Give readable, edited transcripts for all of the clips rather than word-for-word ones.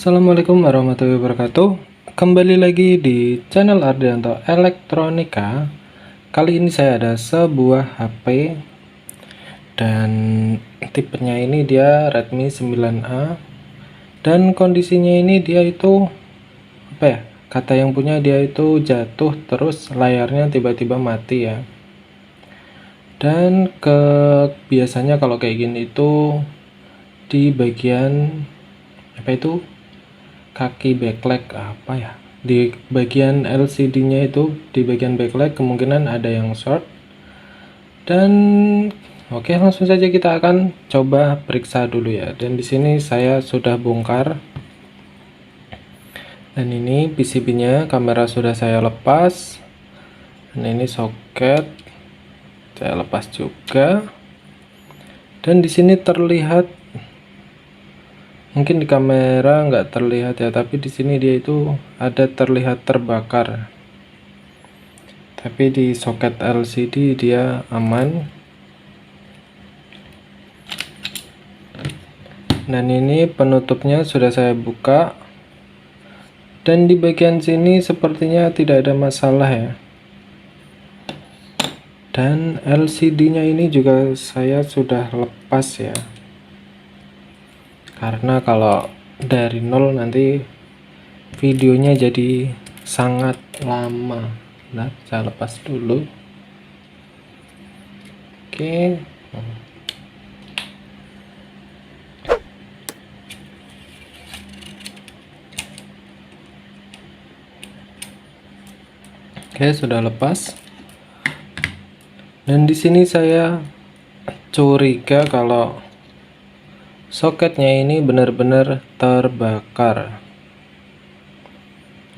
Assalamualaikum warahmatullahi wabarakatuh. Kembali lagi di channel Ardianto Elektronika. Kali ini saya ada sebuah HP dan tipenya ini dia Redmi 9A dan kondisinya ini dia itu apa ya? Kata yang punya dia itu jatuh terus layarnya tiba-tiba mati ya. Dan biasanya kalau kayak gini itu di bagian apa itu? Kaki backlight apa ya, di bagian LCD-nya itu di bagian backlight kemungkinan ada yang short. Dan oke, langsung saja kita akan coba periksa dulu ya. Dan di sini saya sudah bongkar, dan ini PCB-nya, kamera sudah saya lepas, dan ini soket saya lepas juga. Dan di sini terlihat, mungkin di kamera nggak terlihat ya, tapi di sini dia itu ada terlihat terbakar. Tapi di soket LCD dia aman. Dan ini penutupnya sudah saya buka. Dan di bagian sini sepertinya tidak ada masalah ya. Dan LCD-nya ini juga saya sudah lepas ya. Karena kalau dari nol nanti videonya jadi sangat lama. Nah, saya lepas dulu. Oke. Oke, sudah lepas. Dan di sini saya curiga kalau soketnya ini benar-benar terbakar.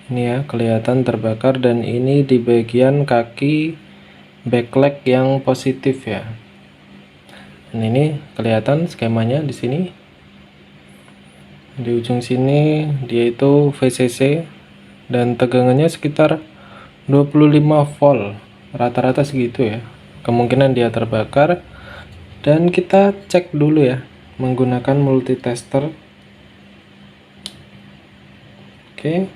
Ini ya, kelihatan terbakar, dan ini di bagian kaki backlight yang positif ya. Dan ini kelihatan skemanya di sini. Di ujung sini dia itu VCC dan tegangannya sekitar 25 volt, rata-rata segitu ya. Kemungkinan dia terbakar, dan kita cek dulu ya menggunakan multitester. Oke.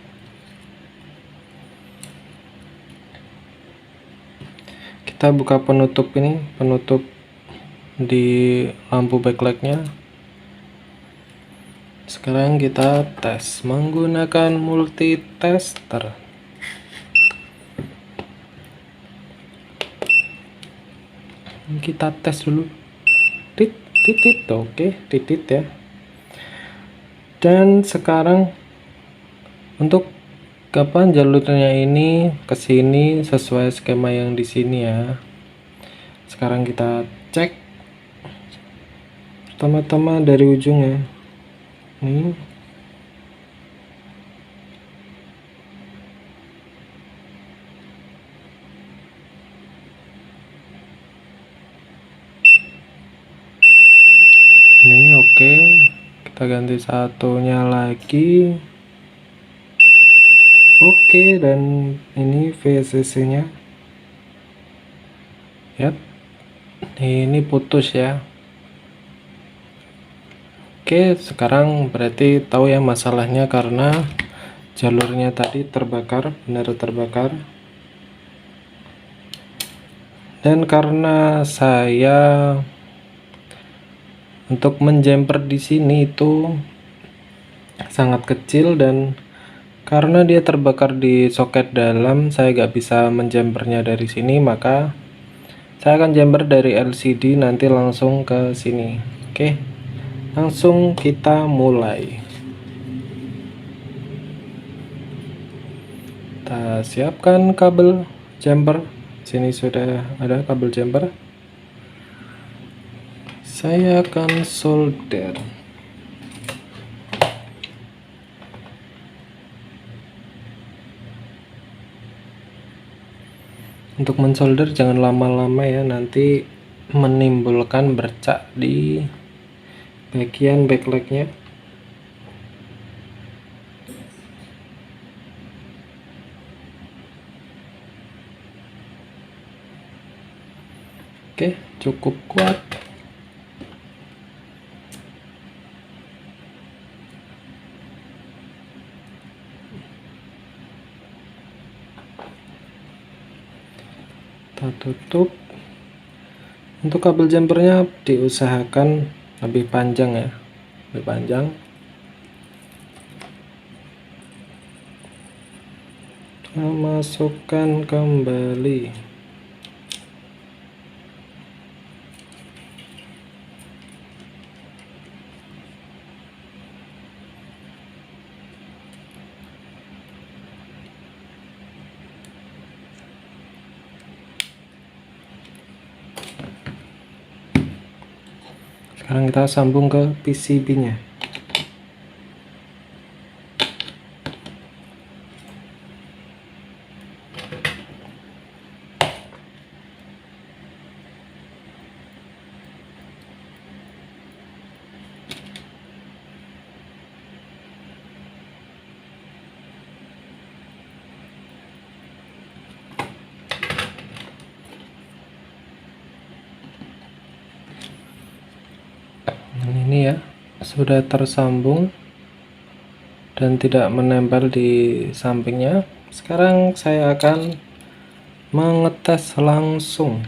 Kita buka penutup ini, penutup di lampu backlightnya. Sekarang kita tes menggunakan multitester. Kita tes dulu. Titit, oke, titit ya. Dan sekarang untuk kapan jalurnya ini ke sini sesuai skema yang di sini ya. Sekarang kita cek pertama-tama dari ujung ya. Ini oke, kita ganti satunya lagi. Oke, dan ini VCC nya ya, ini putus ya. Oke, sekarang berarti tahu ya masalahnya karena jalurnya tadi terbakar, benar terbakar. Dan karena saya untuk menjumper di sini itu sangat kecil, dan karena dia terbakar di soket dalam, saya gak bisa menjumpernya dari sini, maka saya akan jumper dari LCD nanti langsung ke sini. Oke, langsung kita mulai. Kita siapkan kabel jumper. Sini sudah ada kabel jumper. Saya akan solder. Untuk mensolder jangan lama-lama ya, nanti menimbulkan bercak di bagian backlightnya. Oke, cukup kuat. kita tutup. Untuk kabel jumpernya diusahakan lebih panjang ya, lebih panjang. Kita masukkan kembali. Sekarang kita sambung ke PCB-nya. Ini ya, sudah tersambung dan tidak menempel di sampingnya. Sekarang saya akan mengetes langsung.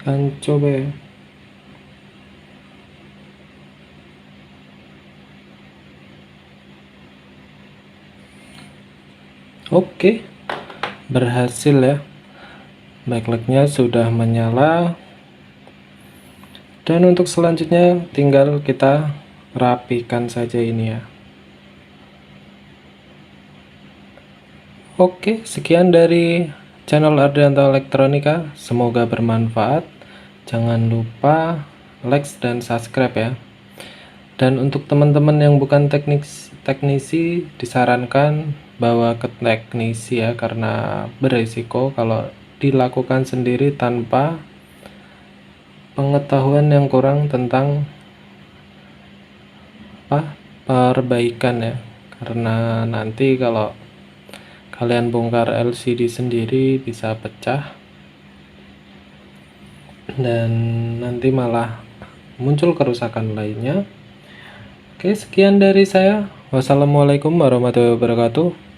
Akan coba ya. Oke, berhasil ya. Backlightnya sudah menyala, dan untuk selanjutnya tinggal kita rapikan saja ini ya. Oke, sekian dari channel Ardianto Elektronika, semoga bermanfaat. Jangan lupa like dan subscribe ya. Dan untuk teman-teman yang bukan teknisi, disarankan bawa ke teknisi ya, karena beresiko kalau dilakukan sendiri tanpa pengetahuan yang kurang tentang perbaikan ya. Karena nanti kalau kalian bongkar LCD sendiri bisa pecah dan nanti malah muncul kerusakan lainnya. Oke, sekian dari saya. Wassalamualaikum warahmatullahi wabarakatuh.